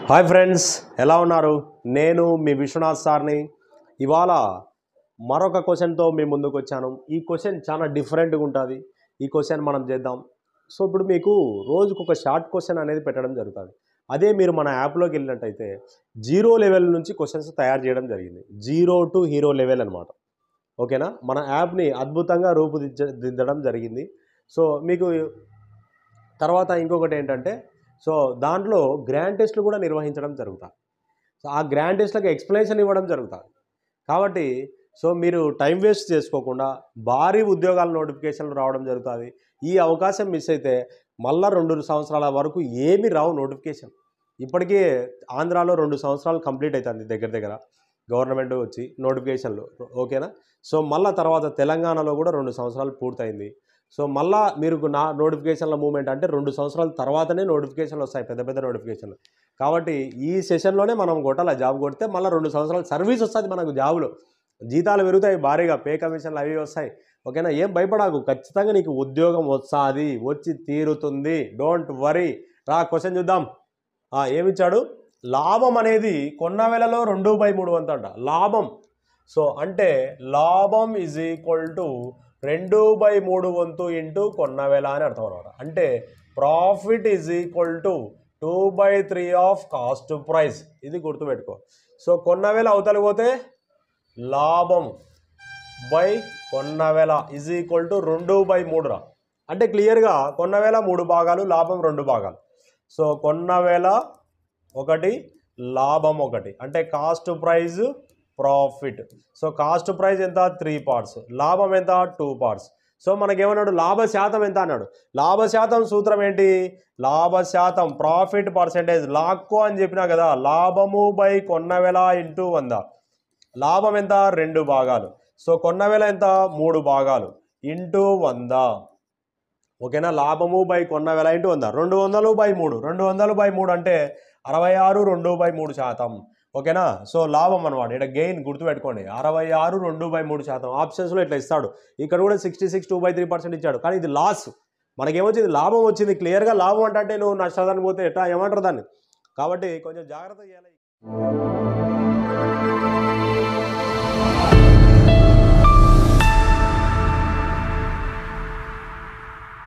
Hi friends, ఎలా ఉన్నారు? నేను మీ విశ్వనాథ్ సార్ని. ఇవాళ మరొక క్వశ్చన్తో మీ ముందుకు వచ్చాను. ఈ క్వశ్చన్ చాలా డిఫరెంట్గా ఉంటుంది. ఈ క్వశ్చన్ మనం చేద్దాం. సో ఇప్పుడు మీకు రోజుకు ఒక షార్ట్ క్వశ్చన్ అనేది పెట్టడం జరుగుతుంది. అదే మీరు మన యాప్లోకి వెళ్ళినట్టయితే జీరో లెవెల్ నుంచి క్వశ్చన్స్ తయారు చేయడం జరిగింది. జీరో టు హీరో లెవెల్ అనమాట. ఓకేనా? మన యాప్ని అద్భుతంగా రూపుదిద్దడం జరిగింది. సో మీకు తర్వాత ఇంకొకటి ఏంటంటే, సో దాంట్లో గ్రాండ్ టెస్ట్లు కూడా నిర్వహించడం జరుగుతుంది. సో ఆ గ్రాండ్ టెస్ట్లకు ఎక్స్ప్లెనేషన్ ఇవ్వడం జరుగుతుంది. కాబట్టి సో మీరు టైం వేస్ట్ చేసుకోకుండా భారీ ఉద్యోగాల నోటిఫికేషన్లు రావడం జరుగుతుంది. ఈ అవకాశం మిస్ అయితే మళ్ళా 2 సంవత్సరాల వరకు ఏమీ రావు నోటిఫికేషన్. ఇప్పటికే ఆంధ్రాలో 2 సంవత్సరాలు కంప్లీట్ అవుతుంది దగ్గర గవర్నమెంట్ వచ్చి నోటిఫికేషన్లు. ఓకేనా? సో మళ్ళీ తర్వాత తెలంగాణలో కూడా 2 సంవత్సరాలు పూర్తయింది. సో మళ్ళా మీరు నా నోటిఫికేషన్ల మూమెంట్ అంటే 2 సంవత్సరాల తర్వాతనే నోటిఫికేషన్లు వస్తాయి, పెద్ద పెద్ద నోటిఫికేషన్లు. కాబట్టి ఈ సెషన్లోనే మనం కొట్టాలి. జాబ్ కొడితే మళ్ళీ 2 సంవత్సరాలు సర్వీస్ వస్తుంది మనకు. జాబులో జీతాలు పెరుగుతాయి భారీగా, పే కమిషన్లు అవి వస్తాయి. ఓకేనా? ఏం భయపడాకు, ఖచ్చితంగా నీకు ఉద్యోగం వస్తుంది, వచ్చి తీరుతుంది. Don't worry. రా క్వశ్చన్ చూద్దాం. ఏమిచ్చాడు? లాభం అనేది కొన్న వేళలో 2/3 వంతు అంట లాభం. సో అంటే లాభం ఈజ్ ఈక్వల్ టు 2/3 వంతు ఇంటూ కొన్న వేళ అని అర్థం అనమాట. అంటే profit is equal to 2/3 of cost price. ఇది గుర్తుపెట్టుకో. సో కొన్న వేళ అవతలి పోతే లాభం బై కొన్న వేళ ఈజ్ ఈక్వల్ టు 2/3 రా. అంటే క్లియర్గా కొన్న వేళ 3 భాగాలు, లాభం 2 భాగాలు. సో కొన్న వేళ 1, లాభం 1. అంటే cost praise, profit. So cost praise ఎంత? 3 పార్ట్స్. లాభం ఎంత? 2 పార్ట్స్. సో మనకేమన్నాడు? లాభ శాతం ఎంత అన్నాడు. లాభ శాతం సూత్రం ఏంటి? లాభ శాతం ప్రాఫిట్ పర్సెంటేజ్ లాక్కో అని చెప్పినా కదా. లాభము బై కొన్న వేళ ఇంటూ 100. లాభం ఎంత? 2 భాగాలు. సో కొన్న వేళ ఎంత? 3 భాగాలు ఇంటూ 100. ఓకేనా? లాభము బై కొన్న వేళ ఇంటూ 100. 200/3. 200/3 అంటే 66 2/3%. ఓకేనా? సో లాభం అనమాట. ఇక్కడ గెయిన్ గుర్తుపెట్టుకోండి. 66 2/3%. ఆప్షన్స్లో ఇట్లా ఇస్తాడు. ఇక్కడ కూడా 66 2/3% ఇచ్చాడు. కానీ ఇది లాస్. మనకేమొచ్చింది? లాభం వచ్చింది. క్లియర్గా లాభం అంటే నువ్వు నష్టానికి పోతే ఎట్లా ఏమంటారు దాన్ని? కాబట్టి కొంచెం జాగ్రత్త చేయాలి.